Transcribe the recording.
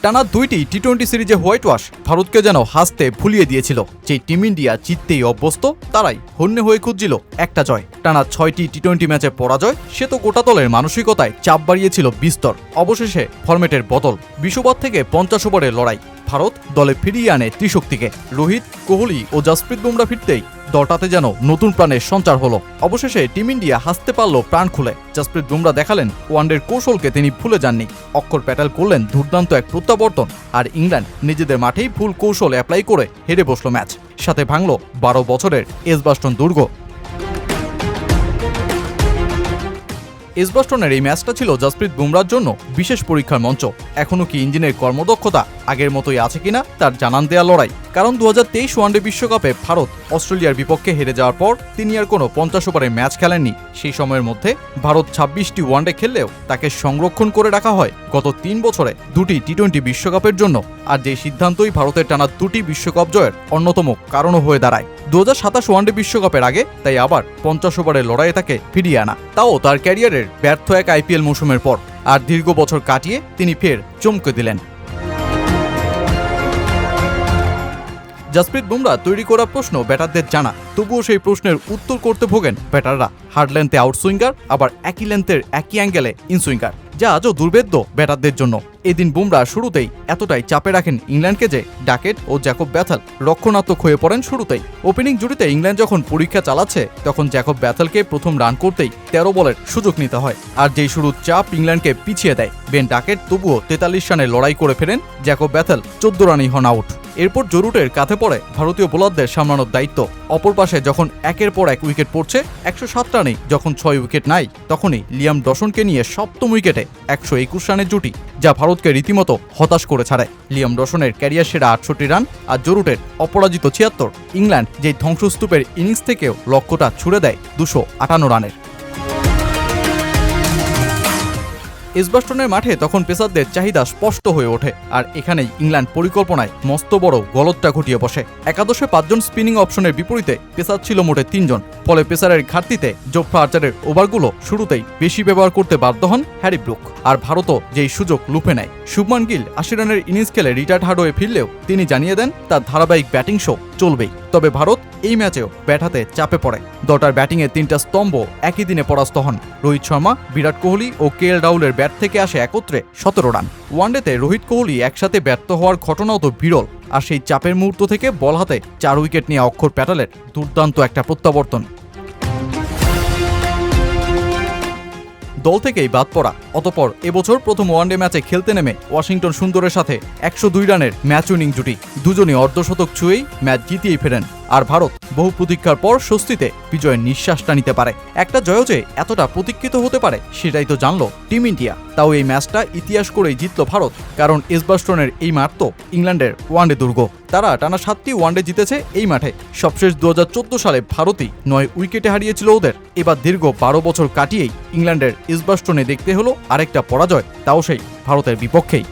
টানা 2টি টি-20 সিরিজে হোয়াইট ওয়াশ ভারতকে যেন হাসতে ভুলিয়ে দিয়েছিল। যে টিম ইন্ডিয়া জিততেই অভ্যস্ত তারাই হন্যে হয়ে খুঁজছিল একটা জয়। টানা 6টি টি-20 ম্যাচে পরাজয় সে তো গোটা দলের মানসিকতায় চাপ বাড়িয়েছিল বিস্তর। অবশেষে ফরম্যাটের বদল, 20 ওভার থেকে 50 ওভারের লড়াই। ভারত দলে ফিরিয়ে আনে ত্রিশক্তিকে। রোহিত, কোহলি ও জাসপ্রীত বুমরা ফিরতেই দলটাতে যেন নতুন প্রাণের সঞ্চার হলো। অবশেষে টিম ইন্ডিয়া হাসতে পারল প্রাণ খুলে। জাসপ্রীত বুমরা দেখালেন ওয়ানডের কৌশলকে তিনি ভুলে যাননি। অক্ষর প্যাটেল করলেন দুর্দান্ত এক প্রত্যাবর্তন। আর ইংল্যান্ড নিজেদের মাঠেই ভুল কৌশল অ্যাপ্লাই করে হেরে বসল ম্যাচ। সাথে ভাঙল 12 বছরের এজবাস্টন দুর্গ। এজবাস্টনের এই ম্যাচটা ছিল জাসপ্রীত বুমরার জন্য বিশেষ পরীক্ষার মঞ্চ। এখনও কি ইঞ্জিনের কর্মদক্ষতা আগের মতোই আছে কিনা তার জানান দেয়া লড়াই। কারণ 2023 ওয়ানডে বিশ্বকাপে ভারত অস্ট্রেলিয়ার বিপক্ষে হেরে যাওয়ার পর তিনি আর কোনো 50 ওভারের ম্যাচ খেলেননি। সেই সময়ের মধ্যে ভারত 26টি ওয়ানডে খেললেও তাকে সংরক্ষণ করে রাখা হয় গত 3 বছরে 2টি টি-20 বিশ্বকাপের জন্য। আর যে সিদ্ধান্তই ভারতের টানা 2টি বিশ্বকাপ জয়ের অন্যতম কারণও হয়ে দাঁড়ায় 2027 ওয়ানডে বিশ্বকাপের আগে। তাই আবার 50 ওভারের লড়াইয়ে তাকে ফিরিয়ে আনা, তাও তার ক্যারিয়ারের ব্যর্থ এক আইপিএল মৌসুমের পর। আর দীর্ঘ বছর কাটিয়ে তিনি ফের চমকে দিলেন। জাসপ্রীত বুমরা তৈরি করা প্রশ্ন ব্যাটারদের জানা, তবুও সেই প্রশ্নের উত্তর করতে ভোগেন ব্যাটাররা। হার্ড লেন্থে আউটসুইঙ্গার, আবার একই লেন্থের একই অ্যাঙ্গেলে ইনসুইঙ্গার, যা আজও দুর্ভেদ্য ব্যাটারদের জন্য। এদিন বুমরা শুরুতেই এতটাই চাপে রাখেন ইংল্যান্ডকে যে ডাকেট ও জ্যাকব ব্যাথেল রক্ষণাত্মক হয়ে পড়েন শুরুতেই। ওপেনিং জুটিতে ইংল্যান্ড যখন পরীক্ষা চালাচ্ছে তখন জ্যাকব ব্যাথেলকে প্রথম রান করতেই 13 বলের সুযোগ নিতে হয়। আর যেই শুরুর চাপ ইংল্যান্ডকে পিছিয়ে দেয় বেন ডাকেট, তবুও 43 রানে লড়াই করে ফেরেন জ্যাকব ব্যাথেল, 14 রানেই হন আউট। এরপর জরুটের কাঁধে পড়ে ভারতীয় বোলারদের সামলানোর দায়িত্ব। অপর পাশে যখন একের পর এক উইকেট পড়ছে, 107 রানেই যখন 6 উইকেট নাই, তখনই লিয়াম ডসনকে নিয়ে সপ্তম উইকেটে 121 রানের জুটি, যা ভারতকে রীতিমতো হতাশ করে ছাড়ে। লিয়াম ডসনের ক্যারিয়ার সেরা 68 রান আর জরুটের অপরাজিত 76। ইংল্যান্ড যেই ধ্বংসস্তূপের ইনিংস থেকেও লক্ষ্যটা ছুড়ে দেয় 258 রানের। এজবাস্টনের মাঠে তখন পেসারদের চাহিদা স্পষ্ট হয়ে ওঠে। আর এখানেই ইংল্যান্ড পরিকল্পনায় মস্ত বড় গলতটা ঘটিয়ে বসে। একাদশে 5 জন স্পিনিং অপশনের বিপরীতে পেসার ছিল মোটে 3 জন। ফলে পেসারের ঘাটতিতে জোফ্রা আর্চারের ওভারগুলো শুরুতেই বেশি ব্যবহার করতে বাধ্য হন হ্যারি ব্রুক। আর ভারতও যেই সুযোগ লুফে নেয়। শুভমান গিল 80 রানের ইনিংস খেলে রিটায়ার্ড হার্ড হয়ে ফিরলেও তিনি জানিয়ে দেন তার ধারাবাহিক ব্যাটিং শো চলবেই। তবে ভারত এই ম্যাচেও ব্যাট হাতে চাপে পড়ে। দলটার ব্যাটিংয়ে 3টা স্তম্ভ একই দিনে পরাস্ত হন। রোহিত শর্মা, বিরাট কোহলি ও কে.এল. রাহুলের ব্যাট থেকে আসে একত্রে 17 রান। ওয়ানডেতে রোহিত, কোহলি একসাথে ব্যর্থ হওয়ার ঘটনাও তো বিরল। আর সেই চাপের মুহূর্ত থেকে বল হাতে 4 উইকেট নিয়ে অক্ষর প্যাটেলের দুর্দান্ত একটা প্রত্যাবর্তন। দল থেকেই বাদ পড়া। অতঃপর এবছর প্রথম ওয়ানডে ম্যাচে খেলতে নেমে ওয়াশিংটন সুন্দরের সাথে 102 রানের ম্যাচ উইনিং জুটি, দুজনই অর্ধশতক ছুঁয়েই ম্যাচ জিতিয়েই ফেরেন। আর ভারত বহু প্রতীক্ষার পর স্বস্তিতে বিজয়ের নিঃশ্বাসটা নিতে পারে। একটা জয় যে এতটা প্রতীক্ষিত হতে পারে সেটাই তো জানলো টিম ইন্ডিয়া। তাও এই ম্যাচটা ইতিহাস করেই জিতল ভারত, কারণ এজবাস্টনের এই মাঠ তো ইংল্যান্ডের ওয়ানডে দুর্গ। তারা টানা 7টি ওয়ানডে জিতেছে এই মাঠে। সবশেষ 2014 সালে ভারতই 9 উইকেটে হারিয়েছিল ওদের। এবার দীর্ঘ 12 বছর কাটিয়েই ইংল্যান্ডের এজবাস্টনে দেখতে হলো আরেকটা পরাজয়, তাও সেই ভারতের বিপক্ষেই।